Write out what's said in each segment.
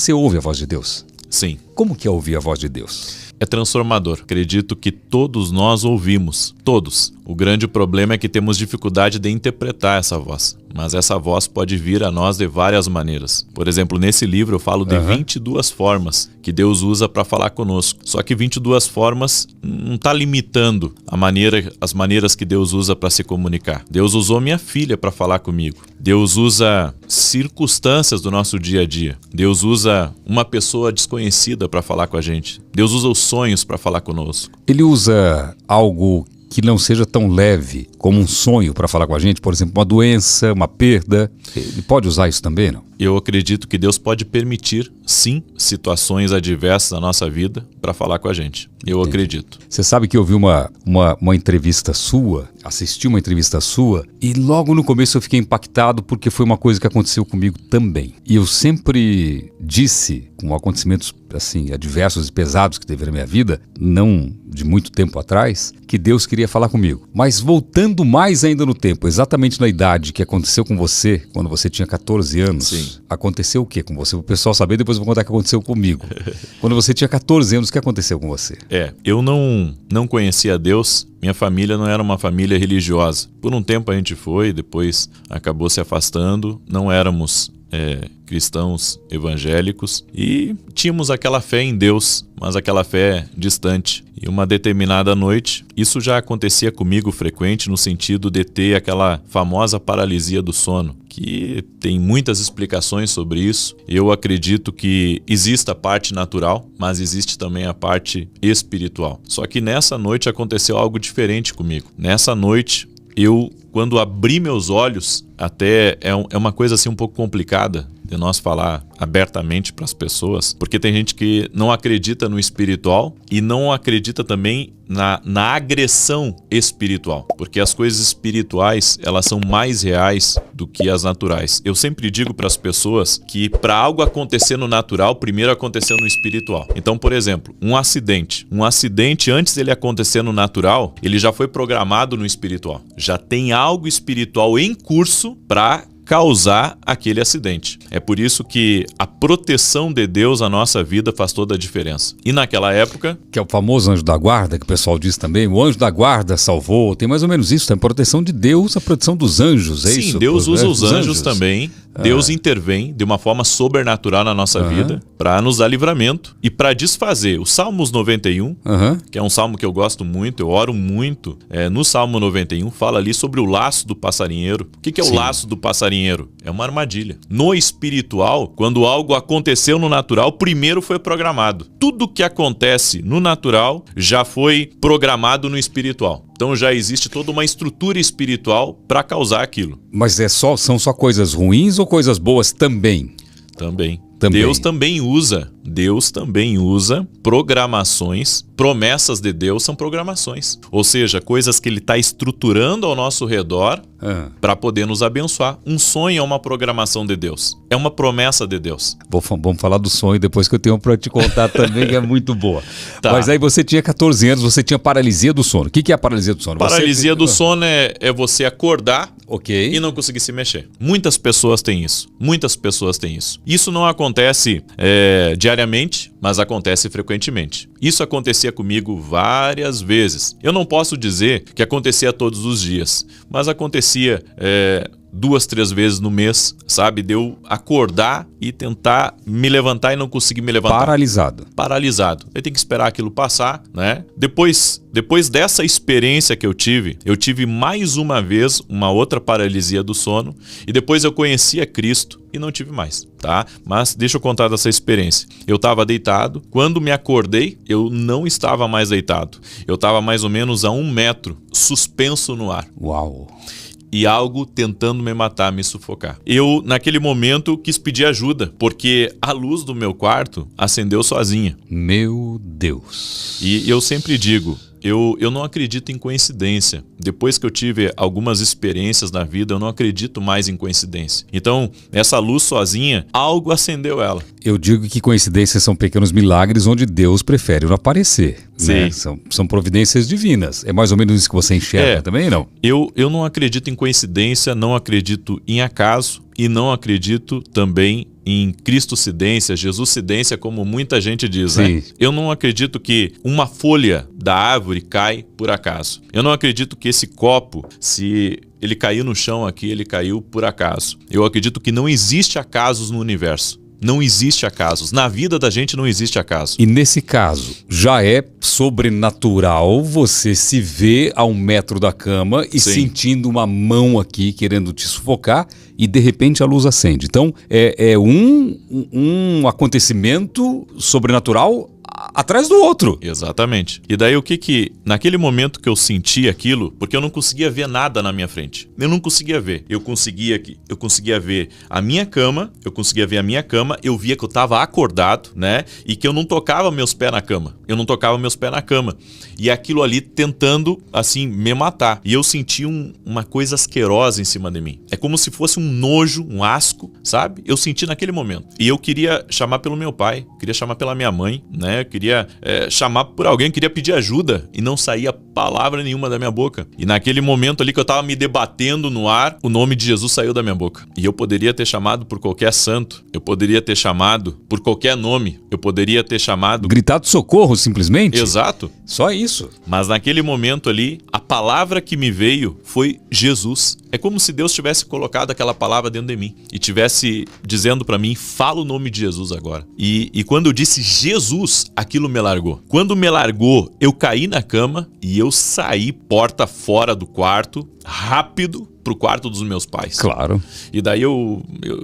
Você ouve a voz de Deus? Sim. Como que é ouvir a voz de Deus? É transformador. Acredito que todos nós ouvimos. Todos. O grande problema é que temos dificuldade de interpretar essa voz. Mas essa voz pode vir a nós de várias maneiras. Por exemplo, nesse livro eu falo de 22 formas que Deus usa para falar conosco. Só que 22 formas não está limitando as maneiras que Deus usa para se comunicar. Deus usou minha filha para falar comigo. Deus usa circunstâncias do nosso dia a dia. Deus usa uma pessoa desconhecida para falar com a gente. Deus usa os sonhos para falar conosco. Ele usa algo que não seja tão leve como um sonho para falar com a gente, por exemplo, uma doença, uma perda. Ele pode usar isso também, não? Eu acredito que Deus pode permitir, sim, situações adversas na nossa vida para falar com a gente. Eu acredito. Você sabe que eu vi uma entrevista sua, assisti uma entrevista sua, e logo no começo eu fiquei impactado porque foi uma coisa que aconteceu comigo também. E eu sempre disse, com acontecimentos assim, adversos e pesados que teve na minha vida, não de muito tempo atrás, que Deus queria falar comigo. Mas voltando mais ainda no tempo, exatamente na idade que aconteceu com você, quando você tinha 14 anos, sim. Aconteceu o que com você? O pessoal saber, depois eu vou contar o que aconteceu comigo. Quando você tinha 14 anos, o que aconteceu com você? Eu não conhecia Deus, minha família não era uma família religiosa. Por um tempo a gente foi, depois acabou se afastando, não éramos cristãos evangélicos e tínhamos aquela fé em Deus, mas aquela fé distante. E uma determinada noite, isso já acontecia comigo frequente no sentido de ter aquela famosa paralisia do sono, que tem muitas explicações sobre isso. Eu acredito que existe a parte natural, mas existe também a parte espiritual. Só que nessa noite aconteceu algo diferente comigo. Nessa noite, quando abri meus olhos, até é uma coisa assim um pouco complicada de nós falar abertamente para as pessoas, porque tem gente que não acredita no espiritual e não acredita também na agressão espiritual, porque as coisas espirituais, elas são mais reais do que as naturais. Eu sempre digo para as pessoas que para algo acontecer no natural, primeiro aconteceu no espiritual. Então, por exemplo, um acidente antes dele acontecer no natural, ele já foi programado no espiritual. Já tem algo espiritual em curso para causar aquele acidente. É por isso que a proteção de Deus na nossa vida faz toda a diferença. E naquela época... Que é o famoso anjo da guarda, que o pessoal diz também. O anjo da guarda salvou. Tem mais ou menos isso. Tem a proteção de Deus, a proteção dos anjos. É Sim, isso? Deus usa os anjos também. Deus intervém de uma forma sobrenatural na nossa vida para nos dar livramento e para desfazer. O Salmos 91, que é um salmo que eu gosto muito, eu oro muito, no Salmo 91 fala ali sobre o laço do passarinheiro. O que é o laço do passarinheiro? É uma armadilha. No espiritual, quando algo aconteceu no natural, primeiro foi programado. Tudo que acontece no natural já foi programado no espiritual. Então já existe toda uma estrutura espiritual para causar aquilo. Mas são só coisas ruins ou coisas boas também? Também. Deus também usa programações. Promessas de Deus são programações. Ou seja, coisas que Ele está estruturando ao nosso redor para poder nos abençoar. Um sonho é uma programação de Deus. É uma promessa de Deus. Vamos falar do sonho depois que eu tenho para te contar também, que é muito boa. Tá. Mas aí você tinha 14 anos, você tinha paralisia do sono. O que é a paralisia do sono? Paralisia do sono é você acordar e não conseguir se mexer. Muitas pessoas têm isso. Isso não acontece diariamente, mas acontece frequentemente. Isso acontecia comigo várias vezes. Eu não posso dizer que acontecia todos os dias, mas acontecia 2, 3 vezes no mês, sabe? De eu acordar e tentar me levantar e não conseguir me levantar. Paralisado. Eu tenho que esperar aquilo passar, né? Depois dessa experiência que eu tive mais uma vez uma outra paralisia do sono e depois eu conheci a Cristo e não tive mais, tá? Mas deixa eu contar dessa experiência. Eu estava deitado, quando me acordei, eu não estava mais deitado. Eu estava mais ou menos a 1 metro, suspenso no ar. Uau! E algo tentando me matar, me sufocar. Eu, naquele momento, quis pedir ajuda, porque a luz do meu quarto acendeu sozinha. Meu Deus! E eu sempre digo, eu não acredito em coincidência. Depois que eu tive algumas experiências na vida, eu não acredito mais em coincidência. Então, essa luz sozinha, algo acendeu ela. Eu digo que coincidências são pequenos milagres onde Deus prefere não aparecer. Sim. Né? São providências divinas. É mais ou menos isso que você enxerga também, não? Eu não acredito em coincidência, não acredito em acaso e não acredito também em Cristocidência, Jesuscidência, como muita gente diz, Sim. né? Eu não acredito que uma folha da árvore cai por acaso. Eu não acredito que esse copo, se ele caiu no chão aqui, ele caiu por acaso. Eu acredito que não existe acasos no universo. Não existe acasos. Na vida da gente não existe acaso. E nesse caso, já é sobrenatural você se ver a 1 metro da cama e Sim. sentindo uma mão aqui querendo te sufocar e de repente a luz acende. Então, é um acontecimento sobrenatural atrás do outro. Exatamente. E daí naquele momento que eu senti aquilo, porque eu não conseguia ver nada na minha frente. Eu não conseguia ver. Eu conseguia ver a minha cama, eu via que eu estava acordado, né? E que eu não tocava meus pés na cama. E aquilo ali tentando, assim, me matar. E eu senti uma coisa asquerosa em cima de mim. É como se fosse um nojo, um asco, sabe? Eu senti naquele momento. E eu queria chamar pelo meu pai, queria chamar pela minha mãe, né? Eu queria chamar por alguém, queria pedir ajuda e não saía palavra nenhuma da minha boca. E naquele momento ali que eu tava me debatendo no ar, o nome de Jesus saiu da minha boca. E eu poderia ter chamado por qualquer santo, eu poderia ter chamado por qualquer nome, eu poderia ter chamado... Gritado socorro, simplesmente? Exato. Só isso. Mas naquele momento ali, a palavra que me veio foi Jesus. É como se Deus tivesse colocado aquela palavra dentro de mim e tivesse dizendo pra mim, fala o nome de Jesus agora. E quando eu disse Jesus, aquilo me largou. Quando me largou, eu caí na cama e eu saí porta fora do quarto, rápido, pro quarto dos meus pais. Claro. E daí eu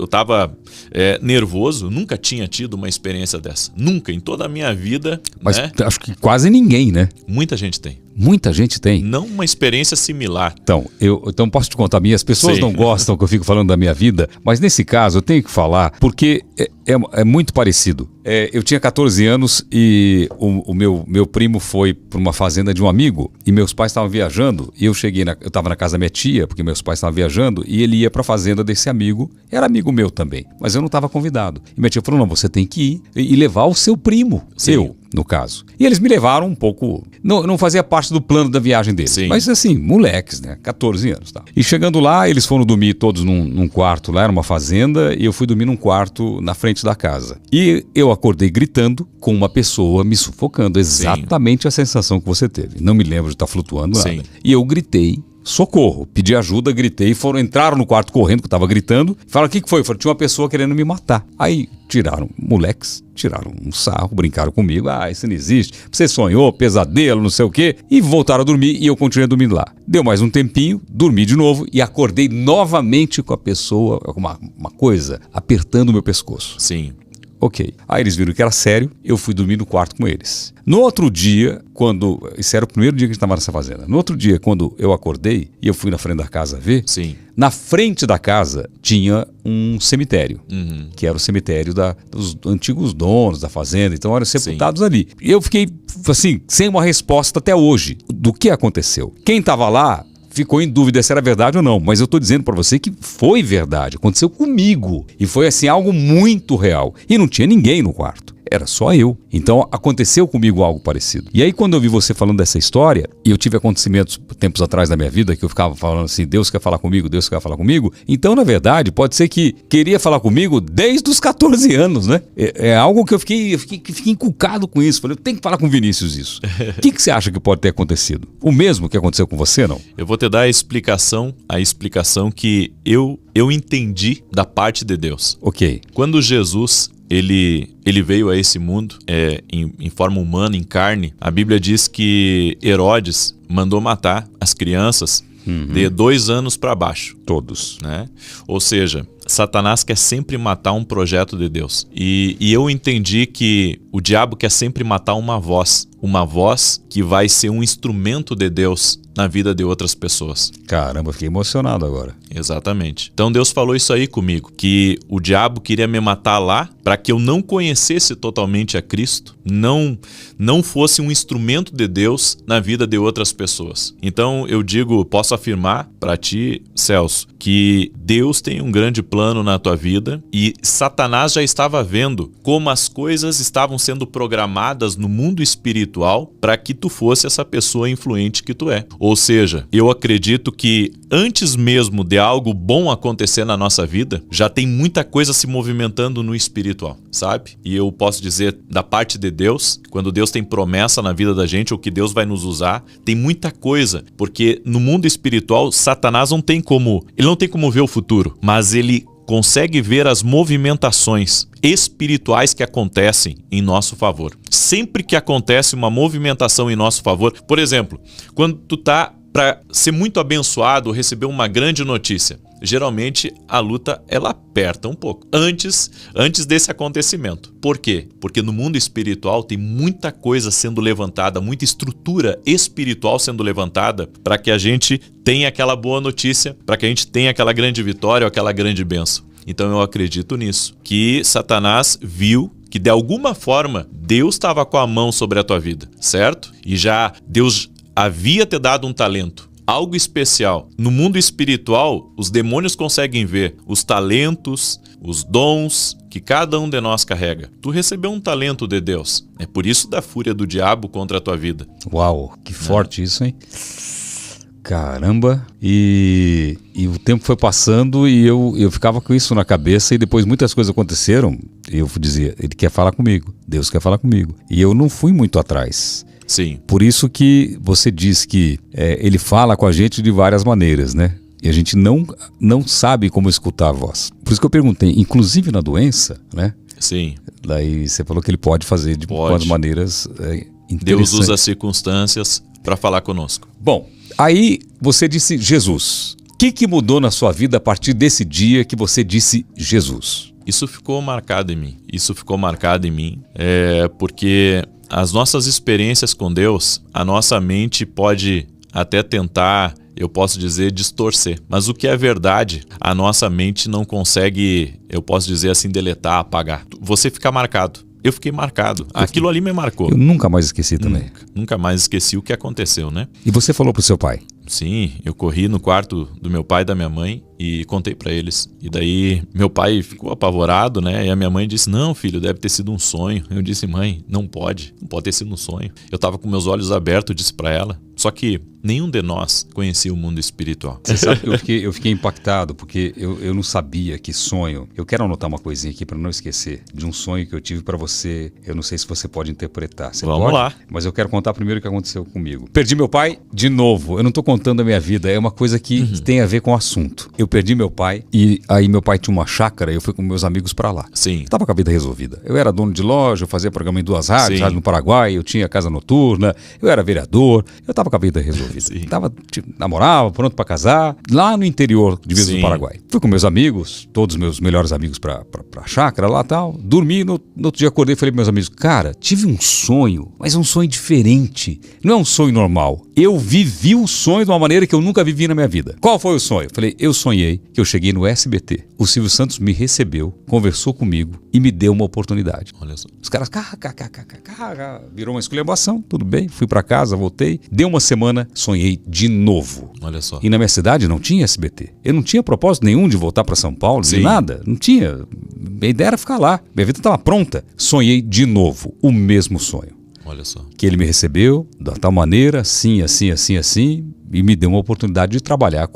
tava nervoso, nunca tinha tido uma experiência dessa. Nunca, em toda a minha vida. Mas né? acho que quase ninguém, né? Muita gente tem. Muita gente tem. Não uma experiência similar. Então posso te contar a minha. As pessoas Sim. não gostam que eu fico falando da minha vida, mas nesse caso eu tenho que falar porque é muito parecido. Eu tinha 14 anos e o meu primo foi para uma fazenda de um amigo e meus pais estavam viajando e eu estava na casa da minha tia, porque meus pais estavam viajando e ele ia para a fazenda desse amigo, era amigo meu também, mas eu não estava convidado. E minha tia falou, não, você tem que ir e levar o seu primo, eu, no caso. E eles me levaram um pouco, não fazia parte do plano da viagem deles, Sim. mas assim, moleques, né, 14 anos. Tá. E chegando lá, eles foram dormir todos num quarto lá, era uma fazenda, e eu fui dormir num quarto na frente da casa. E eu acordei gritando com uma pessoa me sufocando, exatamente a sensação que você teve. Não me lembro de estar flutuando nada. Sim. E eu gritei, socorro, pedi ajuda, gritei, entraram no quarto correndo, que eu tava gritando, falaram, o que foi? Falaram, tinha uma pessoa querendo me matar. Aí tiraram um sarro, brincaram comigo, isso não existe, você sonhou, pesadelo, não sei o quê, e voltaram a dormir e eu continuei dormindo lá. Deu mais um tempinho, dormi de novo e acordei novamente com a pessoa, com uma coisa apertando o meu pescoço. Sim. Ok. Aí eles viram que era sério, eu fui dormir no quarto com eles. No outro dia, esse era o primeiro dia que a gente estava nessa fazenda. No outro dia, quando eu acordei e eu fui na frente da casa ver, Sim. na frente da casa tinha um cemitério, que era o cemitério dos antigos donos da fazenda, então eram sepultados ali. E eu fiquei, assim, sem uma resposta até hoje do que aconteceu. Quem estava lá ficou em dúvida se era verdade ou não, mas eu estou dizendo para você que foi verdade, aconteceu comigo e foi assim algo muito real e não tinha ninguém no quarto. Era só eu. Então aconteceu comigo algo parecido. E aí quando eu vi você falando dessa história, e eu tive acontecimentos tempos atrás da minha vida, que eu ficava falando assim, Deus quer falar comigo, Deus quer falar comigo. Então na verdade pode ser que queria falar comigo desde os 14 anos, né? É algo que eu fiquei encucado com isso. Falei, eu tenho que falar com o Vinícius isso. O que você acha que pode ter acontecido? O mesmo que aconteceu com você, não? Eu vou te dar a explicação que eu entendi da parte de Deus. Ok. Quando Jesus ele veio a esse mundo em forma humana, em carne, a Bíblia diz que Herodes mandou matar as crianças de 2 anos para baixo. Todos. Né? Ou seja, Satanás quer sempre matar um projeto de Deus. E eu entendi que o diabo quer sempre matar uma voz que vai ser um instrumento de Deus na vida de outras pessoas. Caramba, fiquei emocionado agora. Exatamente. Então Deus falou isso aí comigo, que o diabo queria me matar lá para que eu não conhecesse totalmente a Cristo, não fosse um instrumento de Deus na vida de outras pessoas. Então eu posso afirmar para ti, Celso, que Deus tem um grande plano na tua vida e Satanás já estava vendo como as coisas estavam sendo programadas no mundo espiritual espiritual para que tu fosse essa pessoa influente que tu é. Ou seja, eu acredito que antes mesmo de algo bom acontecer na nossa vida, já tem muita coisa se movimentando no espiritual, sabe? E eu posso dizer, da parte de Deus, quando Deus tem promessa na vida da gente, ou que Deus vai nos usar, tem muita coisa, porque no mundo espiritual, Satanás não tem como ver o futuro, mas ele consegue ver as movimentações espirituais que acontecem em nosso favor. Sempre que acontece uma movimentação em nosso favor, por exemplo, quando tu tá para ser muito abençoado ou receber uma grande notícia, geralmente a luta ela aperta um pouco antes desse acontecimento. Por quê? Porque no mundo espiritual tem muita coisa sendo levantada, muita estrutura espiritual sendo levantada para que a gente tenha aquela boa notícia, para que a gente tenha aquela grande vitória ou aquela grande bênção. Então eu acredito nisso, que Satanás viu que de alguma forma Deus estava com a mão sobre a tua vida, certo? E já Deus havia te dado um talento, algo especial. No mundo espiritual, os demônios conseguem ver os talentos, os dons que cada um de nós carrega. Tu recebeu um talento de Deus. É por isso da fúria do diabo contra a tua vida. Uau, que forte isso, hein? Caramba, e o tempo foi passando e eu ficava com isso na cabeça e depois muitas coisas aconteceram e eu dizia, ele quer falar comigo, Deus quer falar comigo. E eu não fui muito atrás. Sim. Por isso que você diz que ele fala com a gente de várias maneiras, né? E a gente não sabe como escutar a voz. Por isso que eu perguntei, inclusive na doença, né? Sim. Daí você falou que ele pode fazer de algumas maneiras interessantes. Deus usa as circunstâncias para falar conosco. Bom, aí você disse Jesus. O que mudou na sua vida a partir desse dia que você disse Jesus? Isso ficou marcado em mim. Porque as nossas experiências com Deus, a nossa mente pode até tentar, eu posso dizer, distorcer. Mas o que é verdade, a nossa mente não consegue, eu posso dizer assim, deletar, apagar. Você fica marcado. Eu fiquei marcado. Aquilo ali me marcou. Eu nunca mais esqueci também. Nunca mais esqueci o que aconteceu, né? E você falou pro seu pai? Sim, eu corri no quarto do meu pai e da minha mãe e contei pra eles. E daí meu pai ficou apavorado, né? E a minha mãe disse, não, filho, deve ter sido um sonho. Eu disse, mãe, não pode ter sido um sonho. Eu tava com meus olhos abertos, disse pra ela. Só que nenhum de nós conhecia o mundo espiritual. Você sabe que eu fiquei impactado, porque eu não sabia que sonho... Eu quero anotar uma coisinha aqui para não esquecer, de um sonho que eu tive para você. Eu não sei se você pode interpretar. Você Vamos pode? lá. Mas eu quero contar primeiro o que aconteceu comigo. Perdi meu pai de novo. Eu não tô contando a minha vida, é uma coisa que tem a ver com o assunto. Eu perdi meu pai e aí meu pai tinha uma chácara e eu fui com meus amigos para lá. Sim. Eu tava com a vida resolvida. Eu era dono de loja, eu fazia programa em 2 rádios, Sim. rádio no Paraguai, eu tinha casa noturna, eu era vereador, eu tava com a vida resolvida. Sim. Namorava, pronto pra casar, lá no interior, divisa do Sim. Paraguai. Fui com meus amigos, todos meus melhores amigos pra chácara lá e tal. Dormi, no outro dia acordei e falei pros meus amigos, cara, tive um sonho, mas um sonho diferente. Não é um sonho normal. Eu vivi o sonho de uma maneira que eu nunca vivi na minha vida. Qual foi o sonho? Falei, eu sonhei que eu cheguei no SBT. O Silvio Santos me recebeu, conversou comigo e me deu uma oportunidade. Olha só. Os caras, virou uma esculhambação, tudo bem. Fui pra casa, voltei. Deu uma semana, sonhei de novo. Olha só. E na minha cidade não tinha SBT. Eu não tinha propósito nenhum de voltar pra São Paulo, de Sim. nada. Não tinha. Minha ideia era ficar lá. Minha vida estava pronta. Sonhei de novo o mesmo sonho. Olha só. Que ele me recebeu da tal maneira, assim, e me deu uma oportunidade de trabalhar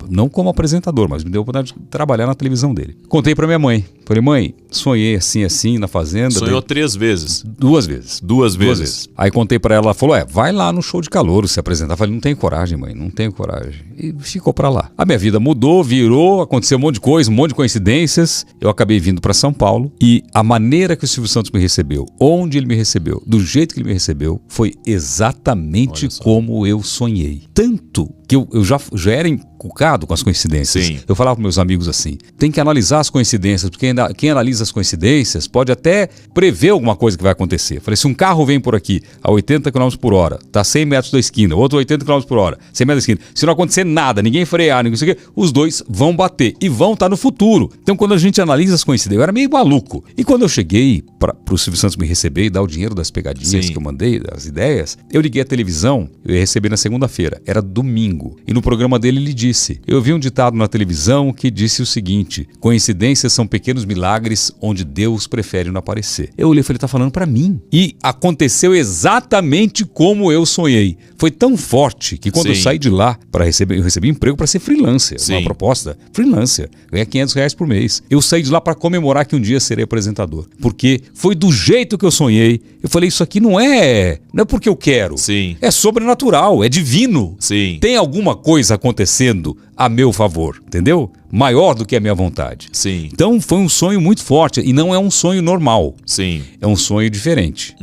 não como apresentador, mas me deu a oportunidade de trabalhar na televisão dele. Contei pra minha mãe. Falei, mãe, sonhei assim, na fazenda. Sonhou 3 vezes. 2 vezes. 2 vezes. Aí contei pra ela, ela falou, vai lá no show de calouro se apresentar. Falei, não tenho coragem, mãe, não tenho coragem. E ficou pra lá. A minha vida mudou, virou, aconteceu um monte de coisa, um monte de coincidências. Eu acabei vindo pra São Paulo e a maneira que o Silvio Santos me recebeu, onde ele me recebeu, do jeito que ele me recebeu, foi exatamente como eu sonhei. Tanto que eu já era encucado com as coincidências. Sim. Eu falava para meus amigos assim, tem que analisar as coincidências, porque quem analisa as coincidências pode até prever alguma coisa que vai acontecer. Eu falei, se um carro vem por aqui a 80 km por hora, tá 100 metros da esquina, outro 80 km por hora, 100 metros da esquina, se não acontecer nada, ninguém frear, ninguém sei o quê, os dois vão bater e vão estar no futuro. Então quando a gente analisa as coincidências, eu era meio maluco. E quando eu cheguei pro pro Silvio Santos me receber e dar o dinheiro das pegadinhas Sim. que eu mandei, das ideias, eu liguei a televisão, eu ia receber na segunda-feira, era domingo. E no programa dele ele disse, eu vi um ditado na televisão que disse o seguinte, coincidências são pequenos milagres onde Deus prefere não aparecer. Eu olhei e falei, ele tá falando pra mim. E aconteceu exatamente como eu sonhei. Foi tão forte que quando eu saí de lá para receber, eu recebi emprego para ser freelancer, uma proposta, freelancer, ganhar R$500 por mês. Eu saí de lá para comemorar que um dia serei apresentador, porque foi do jeito que eu sonhei. Eu falei, isso aqui não é porque eu quero. Sim. É sobrenatural, é divino. Sim. Tem alguma coisa acontecendo a meu favor, entendeu? Maior do que a minha vontade. Sim. Então foi um sonho muito forte e não é um sonho normal. Sim. É um sonho diferente.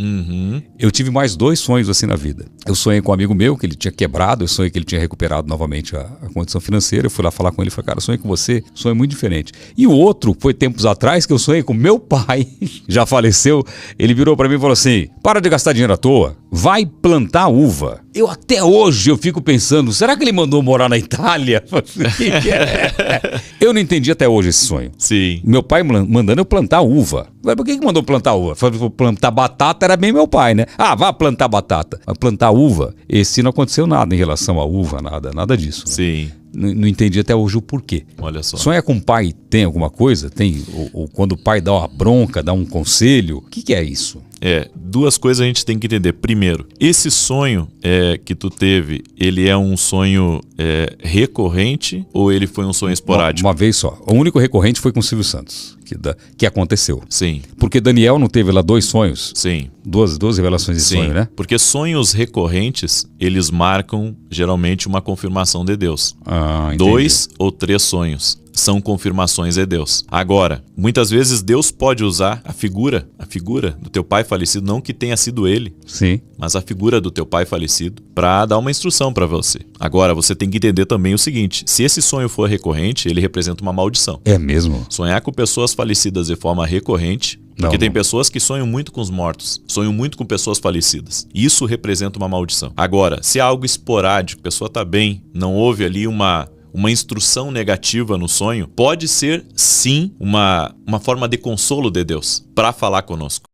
Eu tive mais 2 sonhos assim na vida. Eu sonhei com um amigo meu que ele tinha quebrado, eu sonhei que ele tinha recuperado novamente a condição financeira. Eu fui lá falar com ele e falei, cara, eu sonhei com você, sonho muito diferente. E o outro foi tempos atrás que eu sonhei com meu pai, já faleceu. Ele virou pra mim e falou assim, para de gastar dinheiro à toa, vai plantar uva. Eu até hoje eu fico pensando, será que ele mandou morar na Itália? Eu não entendi até hoje esse sonho. Sim. Meu pai mandando eu plantar uva. Por que mandou plantar uva? Plantar batata era bem meu pai, né? Ah, vá plantar batata. Mas plantar uva, esse não aconteceu nada em relação à uva, nada disso. Né? Sim. Não entendi até hoje o porquê. Olha só. Sonhar com o pai tem alguma coisa? Tem? Ou quando o pai dá uma bronca, dá um conselho? O que é isso? 2 coisas a gente tem que entender. Primeiro, esse sonho que tu teve, ele é um sonho recorrente ou ele foi um sonho esporádico? Uma vez só. O único recorrente foi com o Silvio Santos, que aconteceu. Sim. Porque Daniel não teve lá 2 sonhos? Sim. Duas revelações de sonho, né? Porque sonhos recorrentes, eles marcam geralmente uma confirmação de Deus. 2 ou 3 sonhos são confirmações de Deus. Agora, muitas vezes Deus pode usar a figura do teu pai falecido, não que tenha sido ele, sim, mas a figura do teu pai falecido, para dar uma instrução para você. Agora, você tem que entender também o seguinte, se esse sonho for recorrente, ele representa uma maldição. É mesmo? Sonhar com pessoas falecidas de forma recorrente, porque tem pessoas que sonham muito com os mortos, sonham muito com pessoas falecidas. Isso representa uma maldição. Agora, se é algo esporádico, a pessoa está bem, não houve ali uma instrução negativa no sonho, pode ser sim uma forma de consolo de Deus para falar conosco.